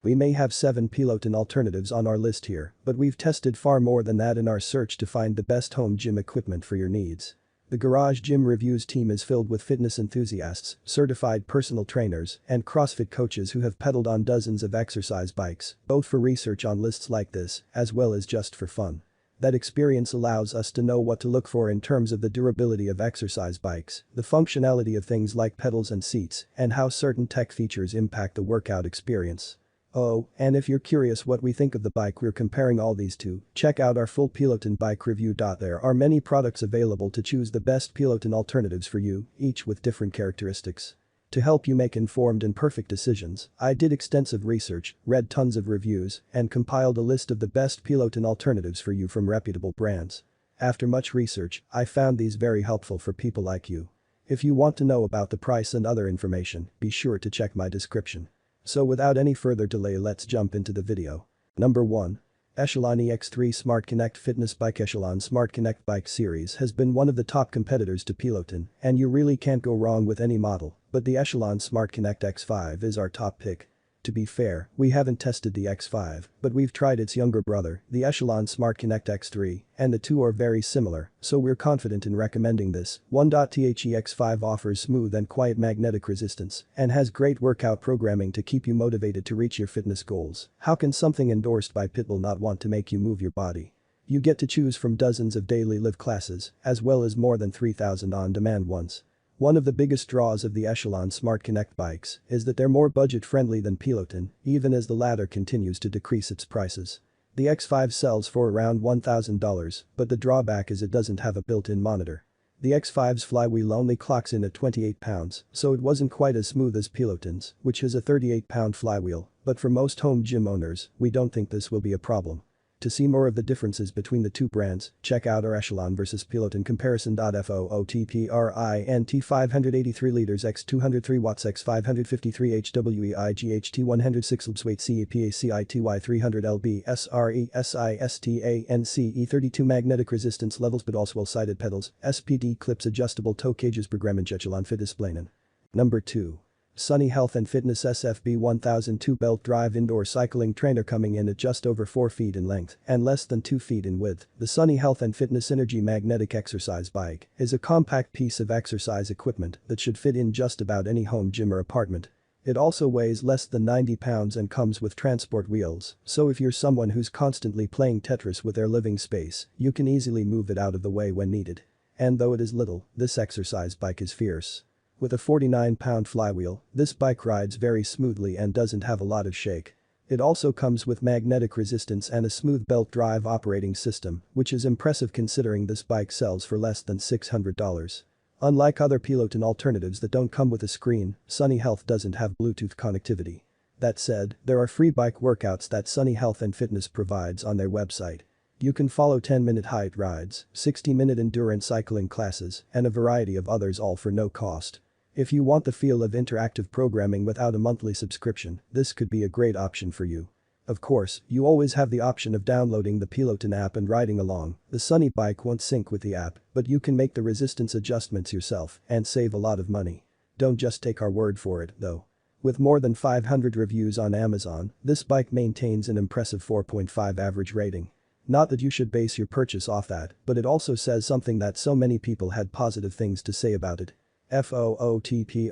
We may have 7 Peloton alternatives on our list here, but we've tested far more than that in our search to find the best home gym equipment for your needs. The Garage Gym Reviews team is filled with fitness enthusiasts, certified personal trainers, and CrossFit coaches who have pedaled on dozens of exercise bikes, both for research on lists like this, as well as just for fun. That experience allows us to know what to look for in terms of the durability of exercise bikes, the functionality of things like pedals and seats, and how certain tech features impact the workout experience. Oh, and if you're curious what we think of the bike we're comparing all these to, check out our full Peloton bike review. There are many products available to choose the best Peloton alternatives for you, each with different characteristics. To help you make informed and perfect decisions, I did extensive research, read tons of reviews, and compiled a list of the best Peloton alternatives for you from reputable brands. After much research, I found these very helpful for people like you. If you want to know about the price and other information, be sure to check my description. So without any further delay, let's jump into the video. Number 1. Echelon EX3 Smart Connect Fitness Bike. Echelon Smart Connect Bike series has been one of the top competitors to Peloton, and you really can't go wrong with any model, but the Echelon Smart Connect X5 is our top pick. To be fair, we haven't tested the X5, but we've tried its younger brother, the Echelon Smart Connect X3, and the two are very similar, so we're confident in recommending this. 1.The X5 offers smooth and quiet magnetic resistance and has great workout programming to keep you motivated to reach your fitness goals. How can something endorsed by Pitbull not want to make you move your body? You get to choose from dozens of daily live classes, as well as more than 3,000 on-demand ones. One of the biggest draws of the Echelon Smart Connect bikes is that they're more budget-friendly than Peloton, even as the latter continues to decrease its prices. The X5 sells for around $1,000, but the drawback is it doesn't have a built-in monitor. The X5's flywheel only clocks in at 28 pounds, so it wasn't quite as smooth as Peloton's, which has a 38-pound flywheel, but for most home gym owners, we don't think this will be a problem. To see more of the differences between the two brands, check out our Echelon vs Peloton comparison. FOOTPRINT 583 liters x 203 watts x 553 HWEI GHT 106 lbs weight CAPACITY 300 lb SRE SISTANCE 32 magnetic resistance levels but also well-sided pedals, SPD clips adjustable toe cages programming Echelon fit displayen. Number 2. Sunny Health and Fitness SFB 1002 belt drive indoor cycling trainer coming in at just over 4 feet in length and less than 2 feet in width. The Sunny Health and Fitness Energy magnetic exercise bike is a compact piece of exercise equipment that should fit in just about any home gym or apartment. It also weighs less than 90 pounds and comes with transport wheels, so if you're someone who's constantly playing Tetris with their living space, you can easily move it out of the way when needed. And though it is little, this exercise bike is fierce. With a 49-pound flywheel, this bike rides very smoothly and doesn't have a lot of shake. It also comes with magnetic resistance and a smooth belt drive operating system, which is impressive considering this bike sells for less than $600. Unlike other Peloton alternatives that don't come with a screen, Sunny Health doesn't have Bluetooth connectivity. That said, there are free bike workouts that Sunny Health and Fitness provides on their website. You can follow 10-minute height rides, 60-minute endurance cycling classes, and a variety of others all for no cost. If you want the feel of interactive programming without a monthly subscription, this could be a great option for you. Of course, you always have the option of downloading the Peloton app and riding along. The Sunny bike won't sync with the app, but you can make the resistance adjustments yourself and save a lot of money. Don't just take our word for it, though. With more than 500 reviews on Amazon, this bike maintains an impressive 4.5 average rating. Not that you should base your purchase off that, but it also says something that so many people had positive ththings to say about it. FOOTPRINT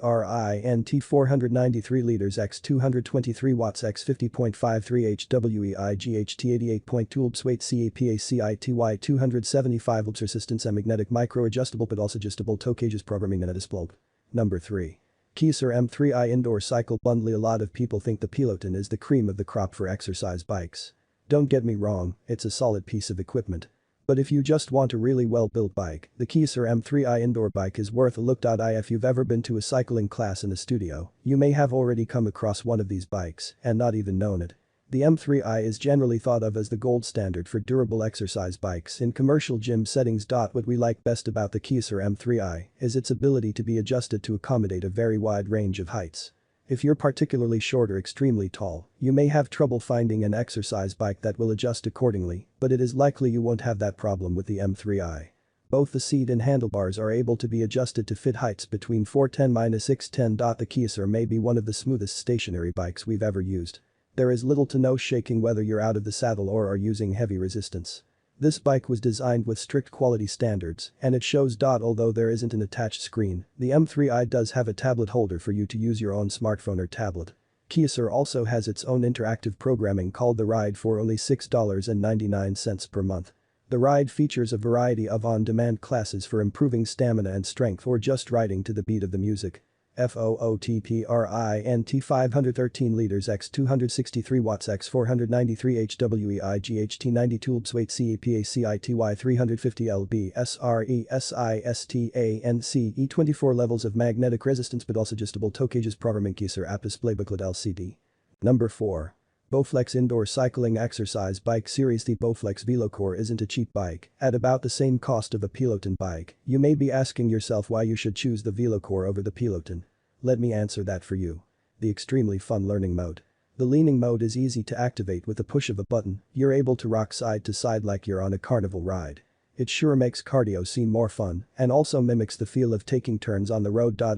493 liters x 223 watts x 50.53 HWEI GHT 88.2 lbs weight CAPACITY 275 lbs resistance and magnetic micro-adjustable but also adjustable toe cages programming and a display. Number 3. Keiser M3i Indoor Cycle Bundle. A lot of people think the Peloton is the cream of the crop for exercise bikes. Don't get me wrong, it's a solid piece of equipment. But if you just want a really well-built bike, the Keiser M3i indoor bike is worth a look. If you've ever been to a cycling class in a studio, you may have already come across one of these bikes and not even known it. The M3i is generally thought of as the gold standard for durable exercise bikes in commercial gym settings. What we like best about the Keiser M3i is its ability to be adjusted to accommodate a very wide range of heights. If you're particularly short or extremely tall, you may have trouble finding an exercise bike that will adjust accordingly, but it is likely you won't have that problem with the M3i. Both the seat and handlebars are able to be adjusted to fit heights between 410-610. The Keiser may be one of the smoothest stationary bikes we've ever used. There is little to no shaking whether you're out of the saddle or are using heavy resistance. This bike was designed with strict quality standards, and it shows. Although there isn't an attached screen, the M3i does have a tablet holder for you to use your own smartphone or tablet. Keiser also has its own interactive programming called The Ride for only $6.99 per month. The Ride features a variety of on-demand classes for improving stamina and strength or just riding to the beat of the music. FOOTPRINT 513 liters x 263 watts x 493 HWEI GHT 90 tulbs weight CEPACITY 350 lb SRE SISTANC E24 levels of magnetic resistance but also adjustable toe cages programming keiser app display booklet LCD. Number 4. Bowflex Indoor Cycling Exercise Bike Series. The Bowflex Velocore isn't a cheap bike, at about the same cost of a Peloton bike. You may be asking yourself why you should choose the Velocore over the Peloton. Let me answer that for you. The extremely fun learning mode. The leaning mode is easy to activate with the push of a button. You're able to rock side to side like you're on a carnival ride. It sure makes cardio seem more fun and also mimics the feel of taking turns on the road. Not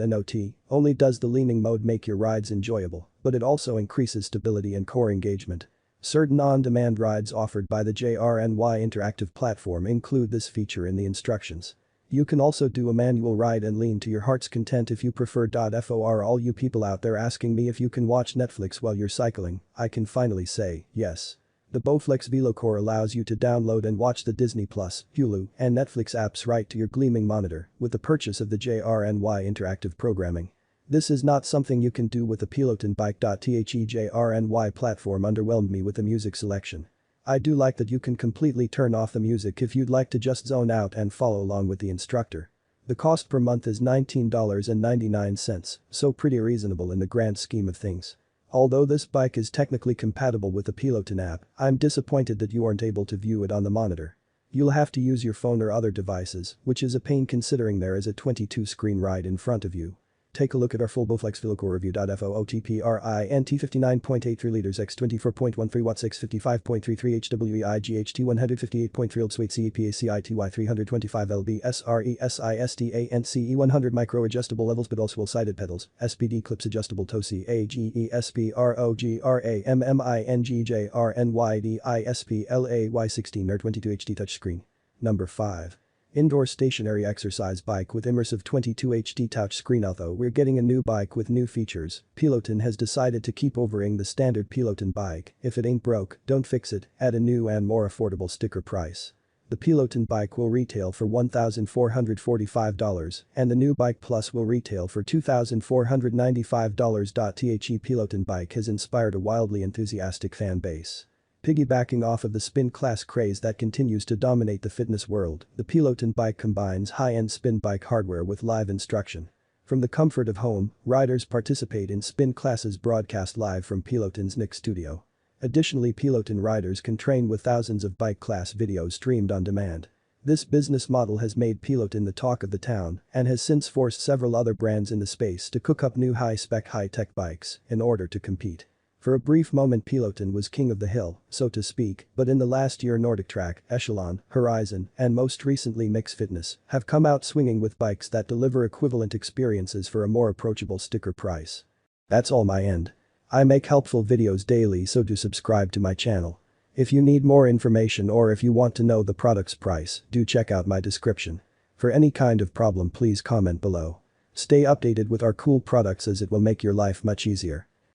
only does the leaning mode make your rides enjoyable, but it also increases stability and core engagement. Certain on-demand rides offered by the JRNY interactive platform include this feature in the instructions. You can also do a manual ride and lean to your heart's content if you prefer. For all you people out there asking me if you can watch Netflix while you're cycling, I can finally say yes. The Bowflex Velocore allows you to download and watch the Disney+, Hulu, and Netflix apps right to your gleaming monitor with the purchase of the JRNY interactive programming. This is not something you can do with a Peloton bike. The JRNY platform underwhelmed me with the music selection. I do like that you can completely turn off the music if you'd like to just zone out and follow along with the instructor. The cost per month is $19.99, so pretty reasonable in the grand scheme of things. Although this bike is technically compatible with the Peloton app, I'm disappointed that you aren't able to view it on the monitor. You'll have to use your phone or other devices, which is a pain considering there is a 22-screen ride in front of you. Take a look at our full Bowflex Velocore review. FOOTPRINT 59.83 liters x 24.13 watts x 55.33 HWEI GHT 158.3 old weight CEPACITY 325 lb SRE SISTANCE 100 micro adjustable levels but also sided pedals, SPD clips adjustable toe CAGE SPROGRAMMINGJRNYDISPLAY 16 or 22 HD touchscreen. Number 5. Indoor stationary exercise bike with Immersive 22 HD touchscreen. Although we're getting a new bike with new features, Peloton has decided to keep overing the standard Peloton bike. If it ain't broke, don't fix it, at a new and more affordable sticker price. The Peloton bike will retail for $1,445 and the new Bike Plus will retail for $2,495. The Peloton bike has inspired a wildly enthusiastic fan base. Piggybacking off of the spin class craze that continues to dominate the fitness world, the Peloton bike combines high-end spin bike hardware with live instruction. From the comfort of home, riders participate in spin classes broadcast live from Peloton's Nick studio. Additionally, Peloton riders can train with thousands of bike class videos streamed on demand. This business model has made Peloton the talk of the town and has since forced several other brands in the space to cook up new high-spec high-tech bikes in order to compete. For a brief moment Peloton was king of the hill, so to speak, but in the last year Nordic Track, Echelon, Horizon, and most recently Mix Fitness have come out swinging with bikes that deliver equivalent experiences for a more approachable sticker price. That's all my end. I make helpful videos daily, so do subscribe to my channel. If you need more information or if you want to know the product's price, do check out my description. For any kind of problem please comment below. Stay updated with our cool products as it will make your life much easier.